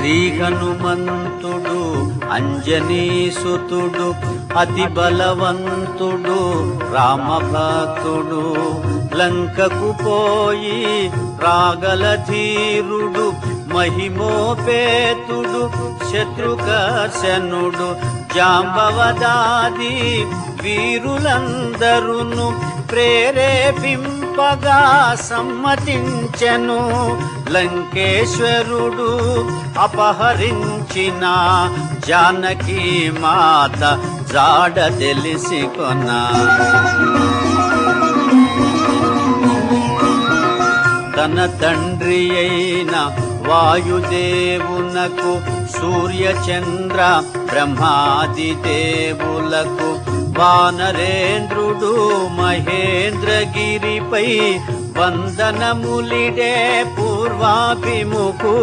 శ్రీ హనుమంతుడు అంజనీసుతుడు అతి బలవంతుడు రామభక్తుడు లంకకు పోయి రాగల ధీరుడు మహిమోపేతుడు శత్రుకర్షణుడు జాంబవదాది వీరులందరును ప్రేరేపింపగా సమ్మతించెను. లంకేశ్వరుడు అపహరించిన జానకీ మాత జాడ తెలిసికొన. తన తండ్రి అయిన వాయుదేవునకు సూర్యచంద్ర బ్రహ్మాది దేవులకు వానరేంద్రుడు మహేంద్రగిరిపై వందనములిడే పూర్వాభిముఖు.